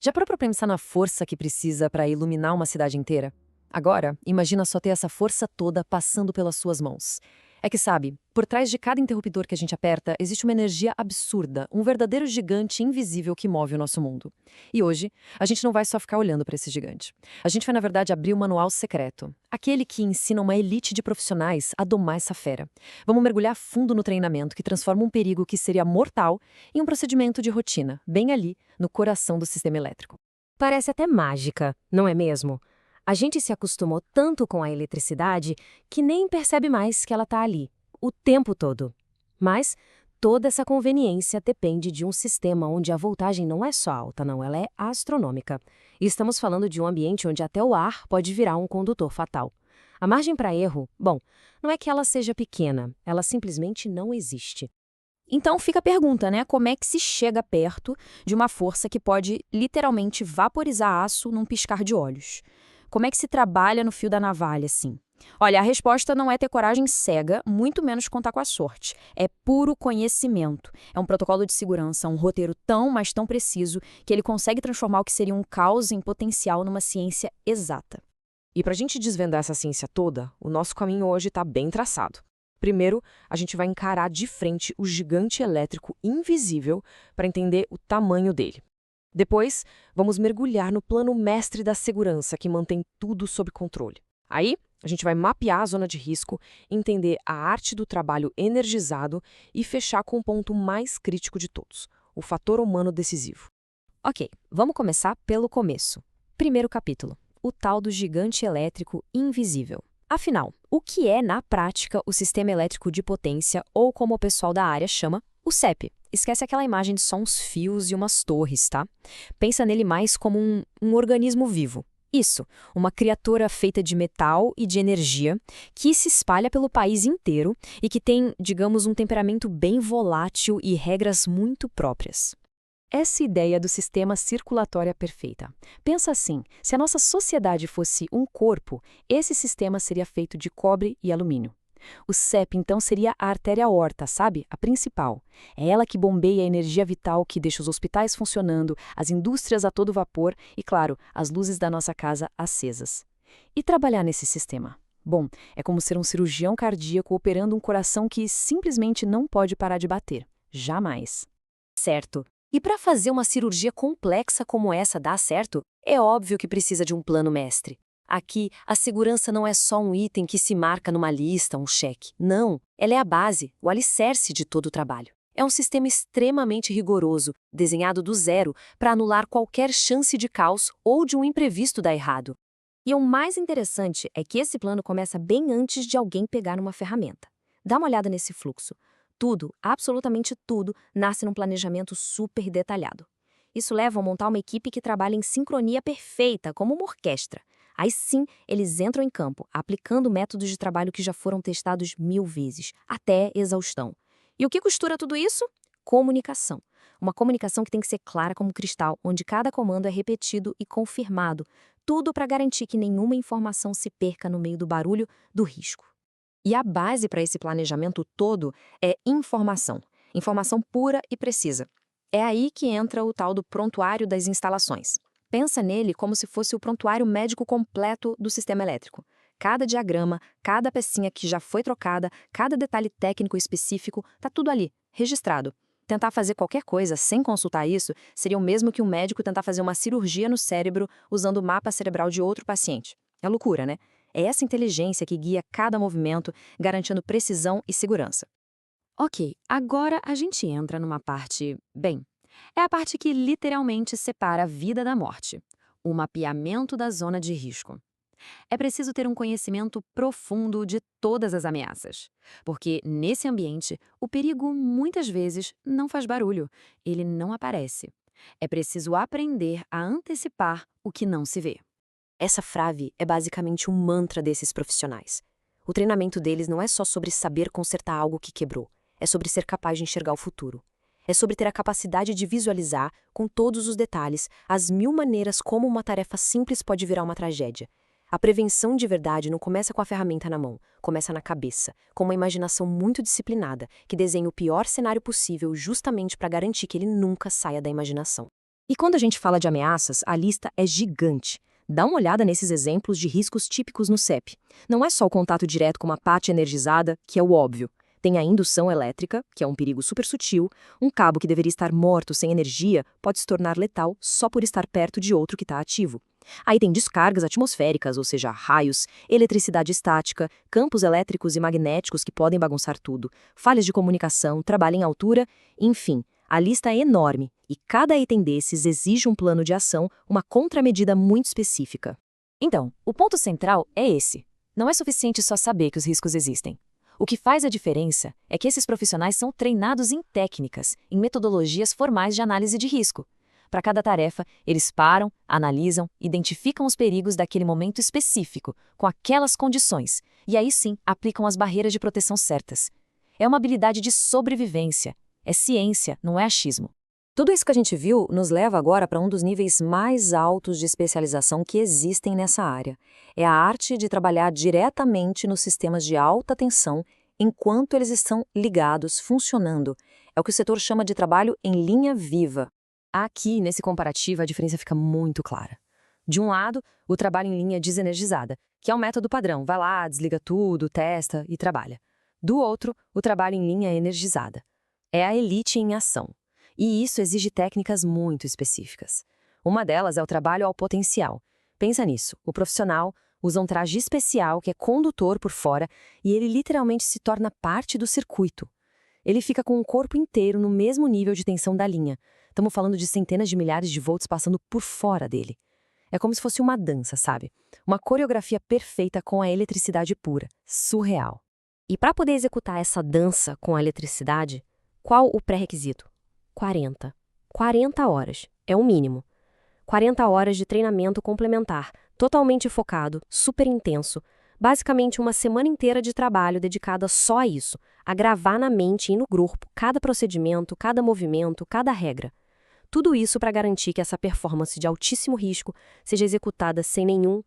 Já parou para pensar na força que precisa para iluminar uma cidade inteira? Agora, imagina só ter essa força toda passando pelas suas mãos. É que sabe, por trás de cada interruptor que a gente aperta, existe uma energia absurda, um verdadeiro gigante invisível que move o nosso mundo. E hoje, a gente não vai só ficar olhando para esse gigante. A gente vai, na verdade, abrir o manual secreto, aquele que ensina uma elite de profissionais a domar essa fera. Vamos mergulhar fundo no treinamento que transforma um perigo que seria mortal em um procedimento de rotina, bem ali, no coração do sistema elétrico. Parece até mágica, não é mesmo? A gente se acostumou tanto com a eletricidade que nem percebe mais que ela está ali, o tempo todo. Mas toda essa conveniência depende de um sistema onde a voltagem não é só alta, não, ela é astronômica. E estamos falando de um ambiente onde até o ar pode virar um condutor fatal. A margem para erro, bom, não é que ela seja pequena, ela simplesmente não existe. Então fica a pergunta, né? Como é que se chega perto de uma força que pode literalmente vaporizar aço num piscar de olhos? Como é que se trabalha no fio da navalha, assim? Olha, a resposta não é ter coragem cega, muito menos contar com a sorte. É puro conhecimento. É um protocolo de segurança, um roteiro tão, mas tão preciso, que ele consegue transformar o que seria um caos em potencial numa ciência exata. E para a gente desvendar essa ciência toda, o nosso caminho hoje está bem traçado. Primeiro, a gente vai encarar de frente o gigante elétrico invisível para entender o tamanho dele. Depois, vamos mergulhar no plano mestre da segurança que mantém tudo sob controle. Aí, a gente vai mapear a zona de risco, entender a arte do trabalho energizado e fechar com o ponto mais crítico de todos, o fator humano decisivo. Ok, vamos começar pelo começo. Primeiro capítulo, o tal do gigante elétrico invisível. Afinal, o que é, na prática, o sistema elétrico de potência, ou como o pessoal da área chama, o CEP? Esquece aquela imagem de só uns fios e umas torres, tá? Pensa nele mais como um organismo vivo. Isso, uma criatura feita de metal e de energia que se espalha pelo país inteiro e que tem, digamos, um temperamento bem volátil e regras muito próprias. Essa ideia do sistema circulatório é perfeita. Pensa assim, se a nossa sociedade fosse um corpo, esse sistema seria feito de cobre e alumínio. O CEP, então, seria a artéria aorta, sabe? A principal. É ela que bombeia a energia vital que deixa os hospitais funcionando, as indústrias a todo vapor e, claro, as luzes da nossa casa acesas. E trabalhar nesse sistema? Bom, é como ser um cirurgião cardíaco operando um coração que simplesmente não pode parar de bater. Jamais. Certo. E para fazer uma cirurgia complexa como essa dar certo, é óbvio que precisa de um plano mestre. Aqui, a segurança não é só um item que se marca numa lista, um cheque. Não, ela é a base, o alicerce de todo o trabalho. É um sistema extremamente rigoroso, desenhado do zero para anular qualquer chance de caos ou de um imprevisto dar errado. E o mais interessante é que esse plano começa bem antes de alguém pegar uma ferramenta. Dá uma olhada nesse fluxo. Tudo, absolutamente tudo, nasce num planejamento super detalhado. Isso leva a montar uma equipe que trabalha em sincronia perfeita, como uma orquestra. Aí sim, eles entram em campo, aplicando métodos de trabalho que já foram testados 1000 vezes, até exaustão. E o que costura tudo isso? Comunicação. Uma comunicação que tem que ser clara como cristal, onde cada comando é repetido e confirmado. Tudo para garantir que nenhuma informação se perca no meio do barulho do risco. E a base para esse planejamento todo é informação. Informação pura e precisa. É aí que entra o tal do prontuário das instalações. Pensa nele como se fosse o prontuário médico completo do sistema elétrico. Cada diagrama, cada pecinha que já foi trocada, cada detalhe técnico específico, tá tudo ali, registrado. Tentar fazer qualquer coisa sem consultar isso seria o mesmo que um médico tentar fazer uma cirurgia no cérebro usando o mapa cerebral de outro paciente. É loucura, né? É essa inteligência que guia cada movimento, garantindo precisão e segurança. Ok, agora a gente entra numa parte, bem, é a parte que literalmente separa a vida da morte, o mapeamento da zona de risco. É preciso ter um conhecimento profundo de todas as ameaças, porque nesse ambiente o perigo muitas vezes não faz barulho, ele não aparece. É preciso aprender a antecipar o que não se vê. Essa frase é basicamente um mantra desses profissionais. O treinamento deles não é só sobre saber consertar algo que quebrou, é sobre ser capaz de enxergar o futuro. É sobre ter a capacidade de visualizar, com todos os detalhes, as 1000 maneiras como uma tarefa simples pode virar uma tragédia. A prevenção de verdade não começa com a ferramenta na mão, começa na cabeça, com uma imaginação muito disciplinada, que desenha o pior cenário possível justamente para garantir que ele nunca saia da imaginação. E quando a gente fala de ameaças, a lista é gigante. Dá uma olhada nesses exemplos de riscos típicos no CEP. Não é só o contato direto com uma parte energizada, que é o óbvio. Tem a indução elétrica, que é um perigo super sutil. Um cabo que deveria estar morto sem energia pode se tornar letal só por estar perto de outro que está ativo. Aí tem descargas atmosféricas, ou seja, raios, eletricidade estática, campos elétricos e magnéticos que podem bagunçar tudo, falhas de comunicação, trabalho em altura, enfim. A lista é enorme e cada item desses exige um plano de ação, uma contramedida muito específica. Então, o ponto central é esse. Não é suficiente só saber que os riscos existem. O que faz a diferença é que esses profissionais são treinados em técnicas, em metodologias formais de análise de risco. Para cada tarefa, eles param, analisam, identificam os perigos daquele momento específico, com aquelas condições, e aí sim aplicam as barreiras de proteção certas. É uma habilidade de sobrevivência. É ciência, não é achismo. Tudo isso que a gente viu nos leva agora para um dos níveis mais altos de especialização que existem nessa área. É a arte de trabalhar diretamente nos sistemas de alta tensão enquanto eles estão ligados, funcionando. É o que o setor chama de trabalho em linha viva. Aqui, nesse comparativo, a diferença fica muito clara. De um lado, o trabalho em linha desenergizada, que é um método padrão. Vai lá, desliga tudo, testa e trabalha. Do outro, o trabalho em linha energizada. É a elite em ação. E isso exige técnicas muito específicas. Uma delas é o trabalho ao potencial. Pensa nisso, o profissional usa um traje especial que é condutor por fora e ele literalmente se torna parte do circuito. Ele fica com o corpo inteiro no mesmo nível de tensão da linha. Estamos falando de centenas de milhares de volts passando por fora dele. É como se fosse uma dança, sabe? Uma coreografia perfeita com a eletricidade pura. Surreal. E para poder executar essa dança com a eletricidade, qual o pré-requisito? 40. 40 horas. É o mínimo. 40 horas de treinamento complementar, totalmente focado, super intenso. Basicamente uma semana inteira de trabalho dedicada só a isso, a gravar na mente e no corpo cada procedimento, cada movimento, cada regra. Tudo isso para garantir que essa performance de altíssimo risco seja executada sem nenhum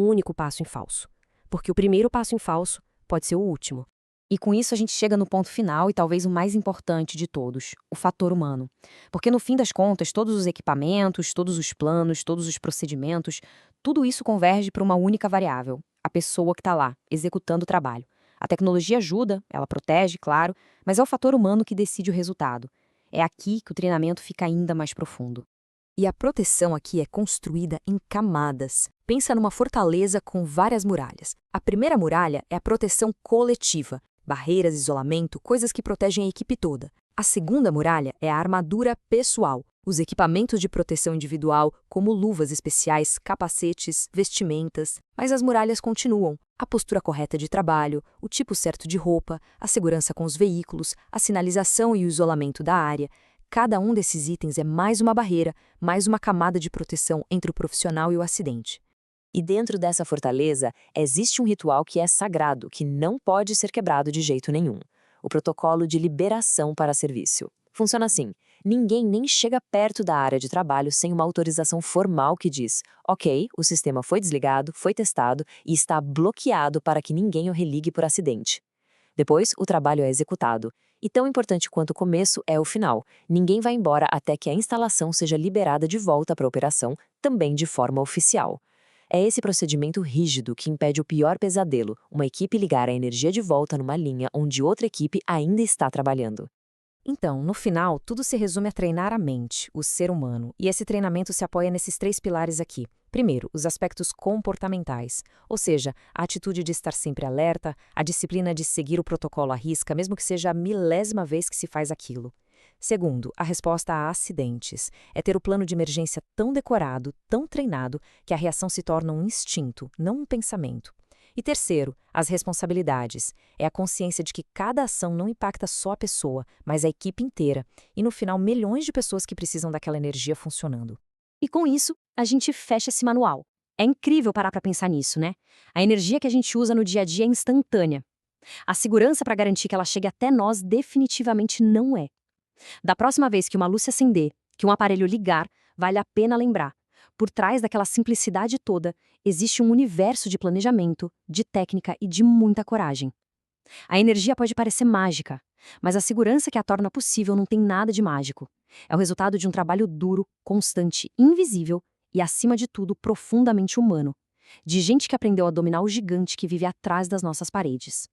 único passo em falso. Porque o primeiro passo em falso pode ser o último. E com isso a gente chega no ponto final e talvez o mais importante de todos, o fator humano. Porque no fim das contas, todos os equipamentos, todos os planos, todos os procedimentos, tudo isso converge para uma única variável, a pessoa que está lá, executando o trabalho. A tecnologia ajuda, ela protege, claro, mas é o fator humano que decide o resultado. É aqui que o treinamento fica ainda mais profundo. E a proteção aqui é construída em camadas. Pensa numa fortaleza com várias muralhas. A primeira muralha é a proteção coletiva. Barreiras, isolamento, coisas que protegem a equipe toda. A segunda muralha é a armadura pessoal, os equipamentos de proteção individual, como luvas especiais, capacetes, vestimentas. Mas as muralhas continuam. A postura correta de trabalho, o tipo certo de roupa, a segurança com os veículos, a sinalização e o isolamento da área. Cada um desses itens é mais uma barreira, mais uma camada de proteção entre o profissional e o acidente. E dentro dessa fortaleza, existe um ritual que é sagrado, que não pode ser quebrado de jeito nenhum. O protocolo de liberação para serviço. Funciona assim: ninguém nem chega perto da área de trabalho sem uma autorização formal que diz: ok, o sistema foi desligado, foi testado e está bloqueado para que ninguém o religue por acidente. Depois, o trabalho é executado. E tão importante quanto o começo é o final. Ninguém vai embora até que a instalação seja liberada de volta para a operação, também de forma oficial. É esse procedimento rígido que impede o pior pesadelo, uma equipe ligar a energia de volta numa linha onde outra equipe ainda está trabalhando. Então, no final, tudo se resume a treinar a mente, o ser humano, e esse treinamento se apoia nesses 3 pilares aqui. Primeiro, os aspectos comportamentais, ou seja, a atitude de estar sempre alerta, a disciplina de seguir o protocolo à risca, mesmo que seja a milésima vez que se faz aquilo. Segundo, a resposta a acidentes. É ter o plano de emergência tão decorado, tão treinado, que a reação se torna um instinto, não um pensamento. E terceiro, as responsabilidades. É a consciência de que cada ação não impacta só a pessoa, mas a equipe inteira. E no final, milhões de pessoas que precisam daquela energia funcionando. E com isso, a gente fecha esse manual. É incrível parar para pensar nisso, né? A energia que a gente usa no dia a dia é instantânea. A segurança para garantir que ela chegue até nós definitivamente não é. Da próxima vez que uma luz se acender, que um aparelho ligar, vale a pena lembrar. Por trás daquela simplicidade toda, existe um universo de planejamento, de técnica e de muita coragem. A energia pode parecer mágica, mas a segurança que a torna possível não tem nada de mágico. É o resultado de um trabalho duro, constante, invisível e, acima de tudo, profundamente humano. De gente que aprendeu a dominar o gigante que vive atrás das nossas paredes.